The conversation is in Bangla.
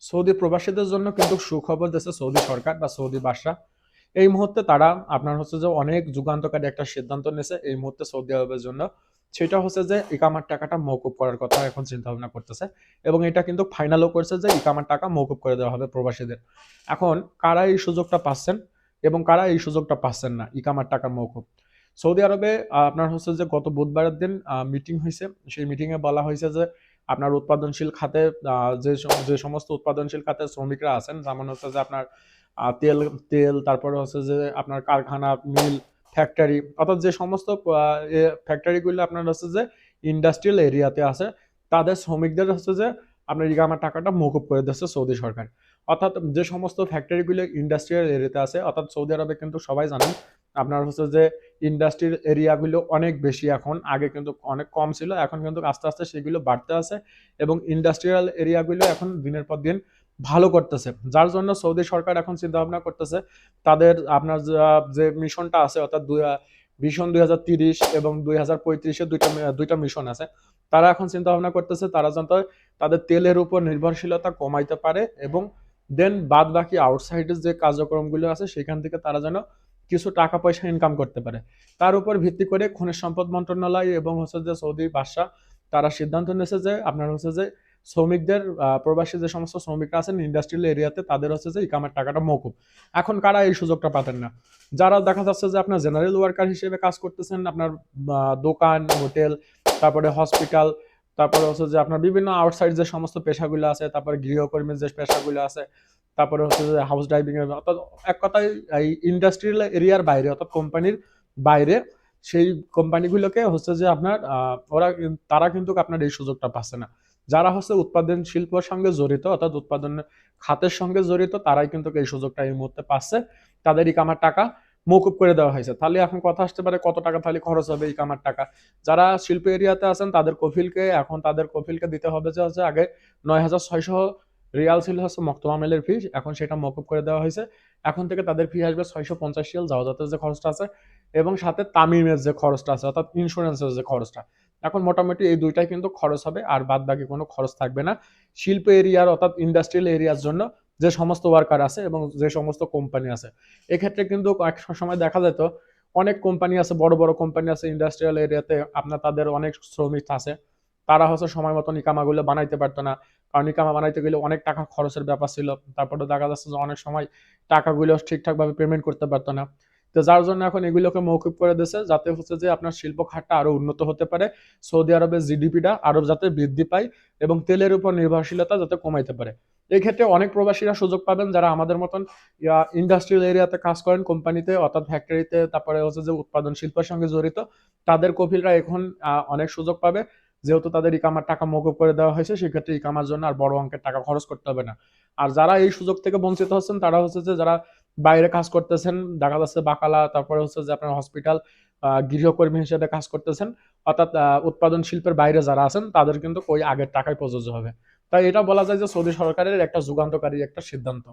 সৌদি প্রবাসীদের জন্য কিন্তু সুখবর দিয়েছে সৌদি সরকার বা সৌদি বাদশাহ। এই মুহূর্তে তারা আপনার হচ্ছে যে অনেক যুগান্তকারী একটা সিদ্ধান্ত নিয়েছে এই মুহূর্তে সৌদি আরবের জন্য। সেটা হচ্ছে যে ইকামার টাকাটা মওকুফ করার কথা এখন চিন্তা ভাবনা করতেছে, এবং এটা কিন্তু ফাইনালও করছে যে ইকামার টাকা মওকুফ করে দেওয়া হবে প্রবাসীদের। এখন কারা এই সুযোগটা পাচ্ছেন এবং কারা এই সুযোগটা পাচ্ছেন না ইকামার টাকা মওকুফ? সৌদি আরবে আপনার হচ্ছে যে গত বুধবারের দিন মিটিং হয়েছে। সেই মিটিং এ বলা হয়েছে যে আপনার উৎপাদনশীল খাতে যে সমস্ত উৎপাদনশীল খাতে শ্রমিকরা আছেন, যেমন হচ্ছে যে আপনার তেল তেল তারপরে হচ্ছে যে আপনার কারখানা, মিল, ফ্যাক্টরি, অর্থাৎ যে সমস্ত ফ্যাক্টরিগুলো আপনার হচ্ছে যে ইন্ডাস্ট্রিয়াল এরিয়াতে আছে, তাদের শ্রমিকদের হচ্ছে যে আপনার ইকামার টাকাটা মওকুফ করে দিচ্ছে সৌদি সরকার। অর্থাৎ যে সমস্ত ফ্যাক্টরিগুলো ইন্ডাস্ট্রিয়াল এরিয়াতে আছে, অর্থাৎ সৌদি আরবে কিন্তু সবাই জানেন আপনার হচ্ছে যে ইন্ডাস্ট্রিয়াল এরিয়াগুলো অনেক বেশি এখন, আগে কিন্তু অনেক কম ছিল, এখন কিন্তু আস্তে আস্তে সেগুলো বাড়তে আছে এবং ইন্ডাস্ট্রিয়াল এরিয়াগুলো এখন দিনের পর দিন ভালো করতেছে। যার জন্য সৌদি সরকার এখন চিন্তা ভাবনা করতেছে তাদের আপনার যে মিশনটা আছে, অর্থাৎ ভিশন 2030 এবং 2035-এর দুইটা মিশন আছে। তারা এখন চিন্তা ভাবনা করতেছে তারা যেন তাদের তেলের উপর নির্ভরশীলতা কমাইতে পারে এবং দেন বাদ বাকি আউটসাইডের যে কার্যক্রমগুলো আছে সেখান থেকে তারা যেন কিছু টাকা পয়সা ইনকাম করতে পারে। তার উপর ভিত্তি করে খনিজ সম্পদ মন্ত্রণালয় এবং হচ্ছে যে সৌদি বাদশাহ তারা সিদ্ধান্ত নিয়েছে যে আপনার হচ্ছে যে শ্রমিকদের প্রবাসী যে সমস্ত শ্রমিকরা আছেন ইন্ডাস্ট্রিয়াল এরিয়াতে তাদের হচ্ছে যে ইকামার টাকাটা মওকুফ। এখন কারা এই সুযোগটা পাতেন না? যারা দেখা যাচ্ছে যে আপনার জেনারেল ওয়ার্কার হিসেবে কাজ করতেছেন, আপনার দোকান, হোটেল, তারপরে হসপিটাল, তারপরে হচ্ছে যে আপনার বিভিন্ন আউটসাইড যে সমস্ত পেশাগুলো আছে, তারপরে গৃহকর্মীর যে পেশাগুলো আছে, তারপরে হচ্ছে যে হাউস ড্রাইভিং এর, অর্থাৎ এক কথায় এই ইন্ডাস্ট্রিয়াল এরিয়ার বাইরে অর্থাৎ কোম্পানির বাইরে সেই কোম্পানিগুলোকে হচ্ছে যে আপনার তারা কিন্তু আপনার এই সুযোগটা পাচ্ছে না। যারা হচ্ছে উৎপাদন শিল্পের সঙ্গে জড়িত অর্থাৎ উৎপাদন খাতের সঙ্গে জড়িত তারাই কিন্তু এই সুযোগটা এই মুহূর্তে পাচ্ছে। তাদের ইকামার টাকা মওকুফ করে দেওয়া হয়েছে। তাহলে এখন কথা আসতে পারে কত টাকা তাহলে খরচ হবে ইকামার টাকা? যারা শিল্প এরিয়াতে আছেন তাদের কফিলকে দিতে হবে যে হচ্ছে আগে 9,600 রিয়াল ছিল হচ্ছে মক্তব আমেলের ফি, এখন সেটা মওকুফ করে দেওয়া হয়েছে। এখন থেকে তাদের ফি আসবে 650 রিয়াল যাওয়াতের যে খরচটা আছে এবং সাথে তামিমের যে খরচটা আছে অর্থাৎ ইন্স্যুরেন্সের যে খরচটা। এখন মোটামুটি এই দুইটাই কিন্তু খরচ হবে, আর বাদ বাকি কোনো খরচ থাকবে না শিল্প এরিয়ার অর্থাৎ ইন্ডাস্ট্রিয়াল এরিয়ার জন্য যে সমস্ত ওয়ার্কার আছে এবং যে সমস্ত কোম্পানি আছে। এক্ষেত্রে কিন্তু এক সময় দেখা যেত অনেক কোম্পানি আছে, বড় বড় কোম্পানি আছে ইন্ডাস্ট্রিয়াল এরিয়াতে, আপনার তাদের অনেক শ্রমিক আছে, তারা হচ্ছে সময় মতন ইকামাগুলো বানাইতে পারতো না, কারণ ইকামা বানাইতে গেলে অনেক টাকা খরচের ব্যাপার ছিল। তারপরে দেখা যাচ্ছে যে অনেক সময় টাকাগুলো ঠিকঠাকভাবে পেমেন্ট করতে পারতো না। তো যার জন্য এখন এগুলোকে মওকুফ করে দিয়েছে যাতে হচ্ছে যে আপনার শিল্প খাতটা আরো উন্নত হতে পারে, সৌদি আরবের জিডিপিটা আরো যাতে বৃদ্ধি পায় এবং তেলের উপর নির্ভরশীলতা যাতে কমাইতে পারে। এই ক্ষেত্রে অনেক প্রবাসীরা সুযোগ পাবেন যারা আমাদের মতন ইন্ডাস্ট্রিয়াল এরিয়াতে কাজ করেন, কোম্পানিতে অর্থাৎ ফ্যাক্টরিতে, তারপরে হচ্ছে যে উৎপাদন শিল্পের সঙ্গে জড়িত, তাদের কফিলরা এখন অনেক সুযোগ পাবে। যেহেতু তাদের ইকামার টাকা মওকুফ করে দেওয়া হয়েছে সেক্ষেত্রে ইকামার জন্য আর বড় অঙ্কের টাকা খরচ করতে হবে না। আর যারা এই সুযোগ থেকে বঞ্চিত হচ্ছেন তারা হচ্ছে যে যারা বাইরে কাজ করতেছেন, দেখা যাচ্ছে বাকালা, তারপরে হচ্ছে যে আপনার হসপিটাল, গৃহকর্মী হিসেবে কাজ করতেছেন, অর্থাৎ উৎপাদন শিল্পের বাইরে যারা আছেন তাদের কিন্তু ওই আগের টাকায় প্রযোজ্য হবে। তাই এটা বলা যায় যে সৌদি সরকারের একটা যুগান্তকারী একটা সিদ্ধান্ত।